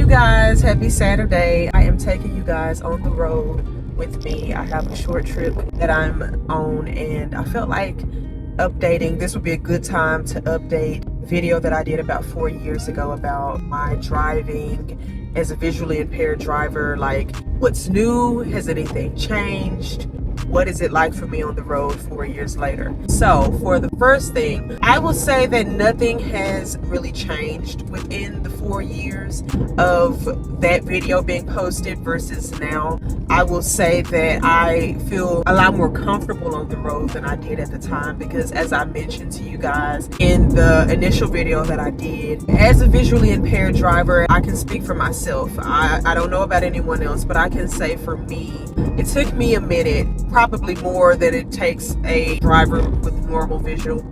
you guys, happy Saturday. I am taking you guys on the road with me. I have a short trip that I'm on and I felt like updating. This would be a good time to update a video that I did about 4 years ago about my driving as a visually impaired driver. Like, what's new? Has anything changed? What is it like for me on the road 4 years later? So for the first thing, I will say that nothing has really changed within the 4 years of that video being posted versus now. I will say that I feel a lot more comfortable on the road than I did at the time, because as I mentioned to you guys in the initial video that I did, as a visually impaired driver, I can speak for myself. I don't know about anyone else, but I can say for me, it took me a minute, probably more than it takes a driver with normal vision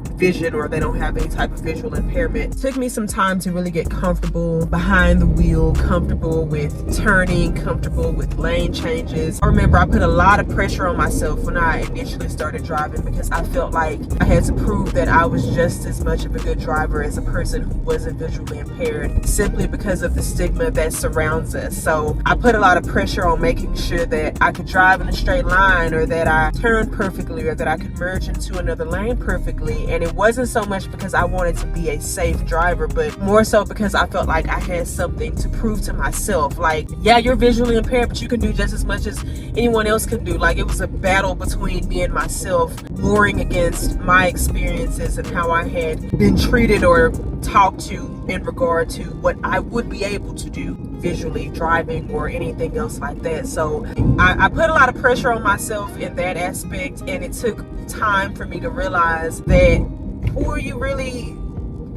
or they don't have any type of visual impairment. It took me some time to really get comfortable behind the wheel, comfortable with turning, comfortable with lane changes. I remember I put a lot of pressure on myself when I initially started driving, because I felt like I had to prove that I was just as much of a good driver as a person who wasn't visually impaired, simply because of the stigma that surrounds us. So I put a lot of pressure on making sure that I could drive in a straight line, or that I turned perfectly, or that I could merge into another lane perfectly. And it wasn't so much because I wanted to be a safe driver, but more so because I felt like I had something to prove to myself. Like, yeah, you're visually impaired, but you can do just as much as anyone else can do. Like, it was a battle between me and myself, warring against my experiences and how I had been treated or talked to in regard to what I would be able to do visually driving or anything else like that. So I put a lot of pressure on myself in that aspect, and it took time for me to realize that who are you really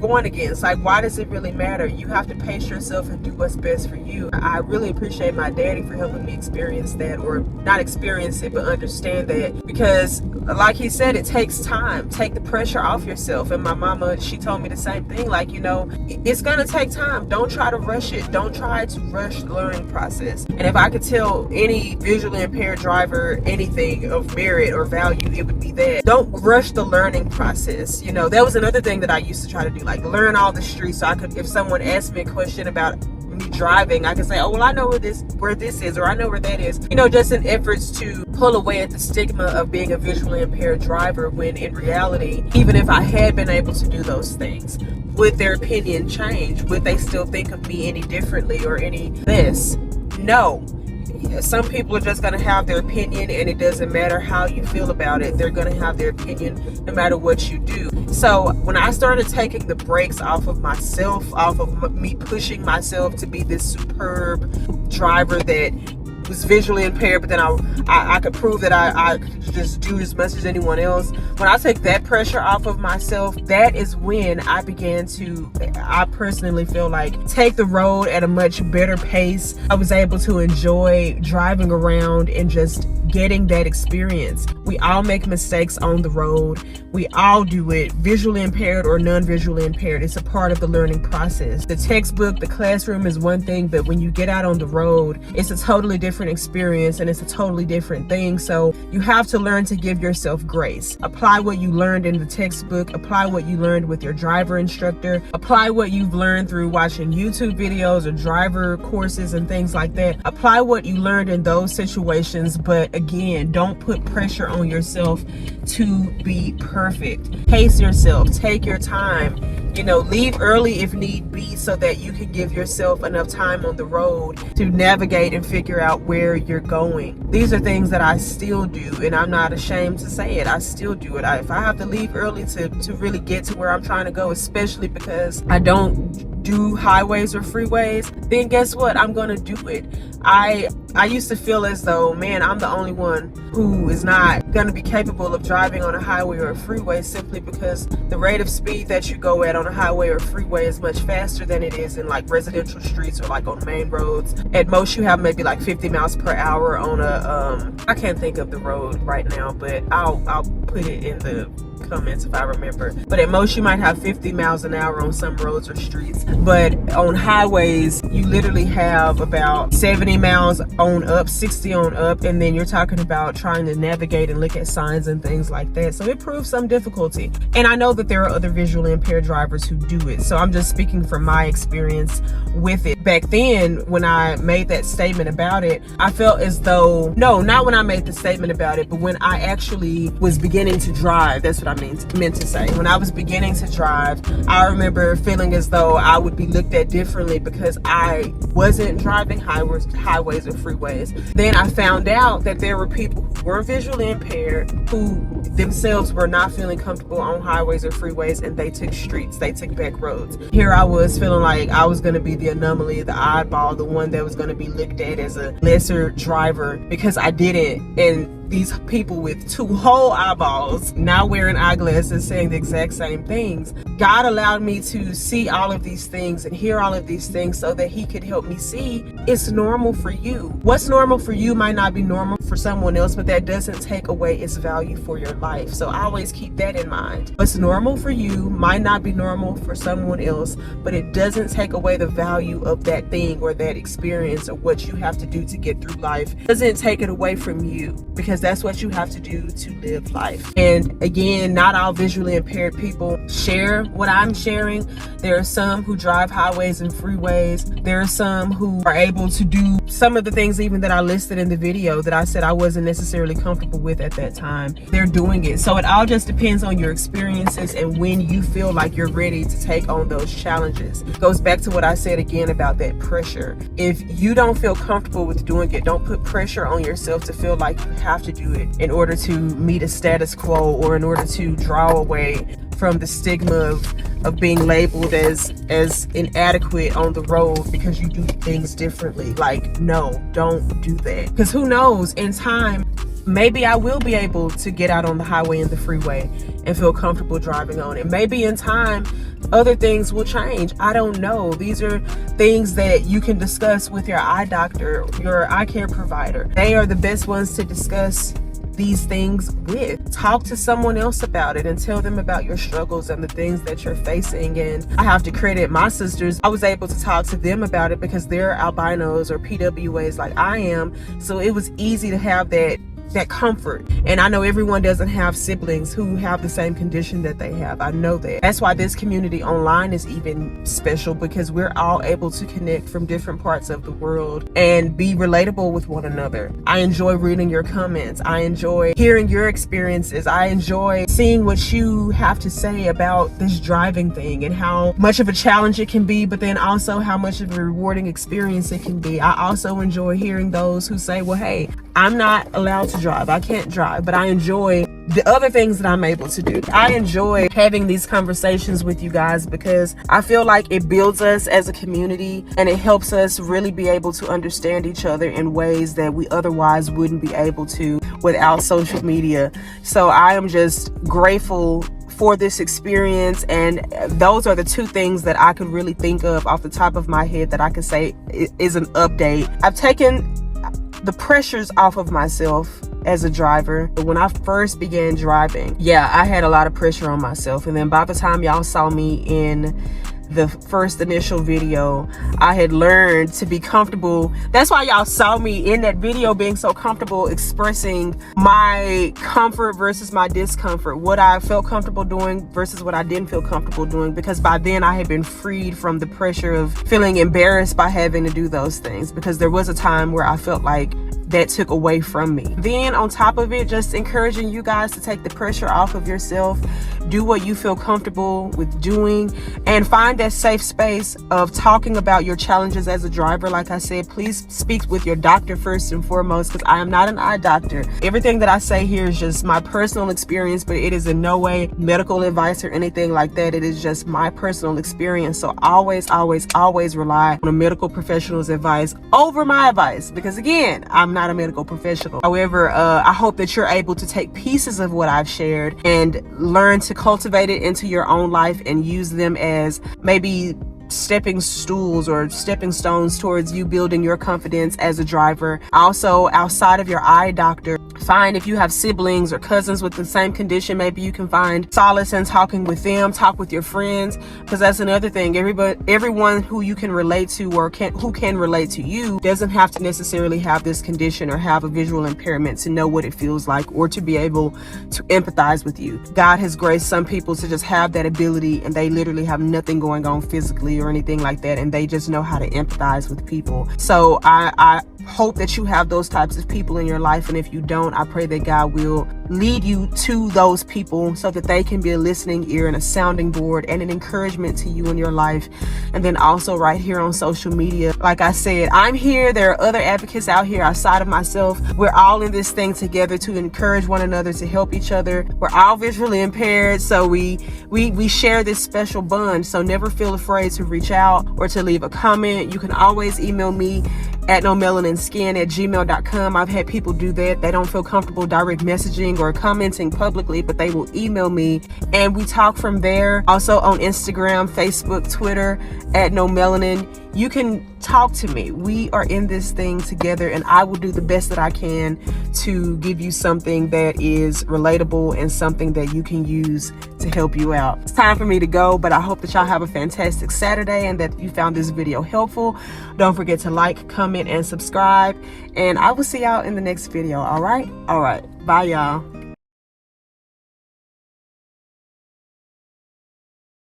going against? Like, why does it really matter? You have to pace yourself and do what's best for you. I really appreciate my daddy for helping me experience that, or not experience it, but understand that, because like he said, it takes time. Take the pressure off yourself. And my mama, she told me the same thing. Like, you know, it's gonna take time. Don't try to rush it. Don't try to rush the learning process. And if I could tell any visually impaired driver anything of merit or value, it would be that. Don't rush the learning process. You know, that was another thing that I used to try to do, like learn all the streets, so I could, if someone asked me a question about me driving, I could say, oh, well, I know where this is, or I know where that is, you know, just in efforts to pull away at the stigma of being a visually impaired driver, when in reality, even if I had been able to do those things, would their opinion change? Would they still think of me any differently or any less? No. Some people are just going to have their opinion, and it doesn't matter how you feel about it. They're going to have their opinion no matter what you do. So when I started taking the brakes off of myself, off of me pushing myself to be this superb driver that was visually impaired, but then I could prove that I could just do as much as anyone else. When I take that pressure off of myself, that is when I began to, I personally feel like, take the road at a much better pace. I was able to enjoy driving around and just getting that experience. We all make mistakes on the road. We all do it, visually impaired or non-visually impaired. It's a part of the learning process. The textbook, the classroom is one thing, but when you get out on the road, it's a totally different experience, and it's a totally different thing. So you have to learn to give yourself grace. Apply what you learned in the textbook, apply what you learned with your driver instructor, apply what you've learned through watching YouTube videos or driver courses and things like that. Apply what you learned in those situations, but again, don't put pressure on yourself to be perfect. Pace yourself, take your time. You know, leave early if need be, so that you can give yourself enough time on the road to navigate and figure out where you're going. These are things that I still do, and I'm not ashamed to say it. I still do it. If I have to leave early to really get to where I'm trying to go, especially because I don't do highways or freeways, then guess what? I'm gonna do it. I used to feel as though, man, I'm the only one who is not gonna be capable of driving on a highway or a freeway, simply because the rate of speed that you go at on a highway or freeway is much faster than it is in like residential streets or like on main roads. At most you have maybe like 50 miles per hour on a I can't think of the road right now, but I'll put it in the comments if I remember. But at most you might have 50 miles an hour on some roads or streets. But on highways, you literally have about 70 miles on up, 60 on up, and then you're talking about trying to navigate and look at signs and things like that. So it proves some difficulty. And I know that there are other visually impaired drivers who do it. So I'm just speaking from my experience with it. back then when I made that statement about it, I felt as though, no, not when I made the statement about it, but when I actually was beginning to drive. That's what I meant to say. When I was beginning to drive, I remember feeling as though I would be looked at differently because I wasn't driving highways or freeways. Then I found out that there were people who were visually impaired who themselves were not feeling comfortable on highways or freeways, and they took streets, they took back roads. Here I was feeling like I was going to be the anomaly, the oddball, the one that was going to be looked at as a lesser driver because I didn't. And these people with two whole eyeballs, now wearing eyeglasses, saying the exact same things. God allowed me to see all of these things and hear all of these things so that he could help me see it's normal for you. What's normal for you might not be normal for someone else, but that doesn't take away its value for your life. So I always keep that in mind. What's normal for you might not be normal for someone else, but it doesn't take away the value of that thing or that experience or what you have to do to get through life. It doesn't take it away from you, because that's what you have to do to live life. And again, not all visually impaired people share what I'm sharing. There are some who drive highways and freeways. There are some who are able to do some of the things even that I listed in the video that I said I wasn't necessarily comfortable with at that time. They're doing it. So it all just depends on your experiences and when you feel like you're ready to take on those challenges. It goes back to what I said again about that pressure. If you don't feel comfortable with doing it, don't put pressure on yourself to feel like you have to do it in order to meet a status quo or in order to draw away from the stigma of being labeled as inadequate on the road because you do things differently. Like, no, don't do that. Because who knows, in time, maybe I will be able to get out on the highway and the freeway and feel comfortable driving on it. Maybe in time, other things will change. I don't know. These are things that you can discuss with your eye doctor, your eye care provider. They are the best ones to discuss these things with. Talk to someone else about it and tell them about your struggles and the things that you're facing. And I have to credit my sisters. I was able to talk to them about it because they're albinos or PWAs like I am. So it was easy to have that comfort. And I know everyone doesn't have siblings who have the same condition that they have. I know that. That's why this community online is even special, because we're all able to connect from different parts of the world and be relatable with one another. I enjoy reading your comments. I enjoy hearing your experiences. I enjoy seeing what you have to say about this driving thing and how much of a challenge it can be, but then also how much of a rewarding experience it can be. I also enjoy hearing those who say, well, hey, I'm not allowed to drive. I can't drive, but I enjoy the other things that I'm able to do. I enjoy having these conversations with you guys because I feel like it builds us as a community and it helps us really be able to understand each other in ways that we otherwise wouldn't be able to without social media. So I am just grateful for this experience, and those are the two things that I could really think of off the top of my head that I could say is an update. I've taken the pressures off of myself as a driver. When I first began driving, I had a lot of pressure on myself. And then by the time y'all saw me in the first initial video, I had learned to be comfortable. That's why y'all saw me in that video being so comfortable expressing my comfort versus my discomfort, what I felt comfortable doing versus what I didn't feel comfortable doing, because by then I had been freed from the pressure of feeling embarrassed by having to do those things, because there was a time where I felt like that took away from me. Then on top of it, just encouraging you guys to take the pressure off of yourself, do what you feel comfortable with doing, and find that safe space of talking about your challenges as a driver. Like I said, please speak with your doctor first and foremost, because I am not an eye doctor. Everything that I say here is just my personal experience, but it is in no way medical advice or anything like that. It is just my personal experience. So always, always, always rely on a medical professional's advice over my advice, because again, I'm not a medical professional. However, I hope that you're able to take pieces of what I've shared and learn to cultivate it into your own life and use them as maybe stepping stools or stepping stones towards you building your confidence as a driver. Also, outside of your eye doctor, find, if you have siblings or cousins with the same condition, maybe you can find solace in talking with them, talk with your friends, because that's another thing. Everyone who you can relate to or who can relate to you doesn't have to necessarily have this condition or have a visual impairment to know what it feels like or to be able to empathize with you. God has graced some people to just have that ability and they literally have nothing going on physically disability or anything like that, and they just know how to empathize with people. So I hope that you have those types of people in your life, and if you don't, I pray that God will lead you to those people so that they can be a listening ear and a sounding board and an encouragement to you in your life. And then also right here on social media, like I said, I'm here. There are other advocates out here outside of myself. We're all in this thing together to encourage one another, to help each other. We're all visually impaired, so we share this special bond. So never feel afraid to reach out or to leave a comment. You can always email me at nomelaninskin@gmail.com. I've had people do that. They don't feel comfortable direct messaging or commenting publicly, but they will email me and we talk from there. Also on Instagram, Facebook, Twitter at nomelanin. You can talk to me. We are in this thing together, and I will do the best that I can to give you something that is relatable and something that you can use to help you out. It's time for me to go, but I hope that y'all have a fantastic Saturday and that you found this video helpful. Don't forget to like, comment, and subscribe, and I will see y'all in the next video. All right? Bye, y'all.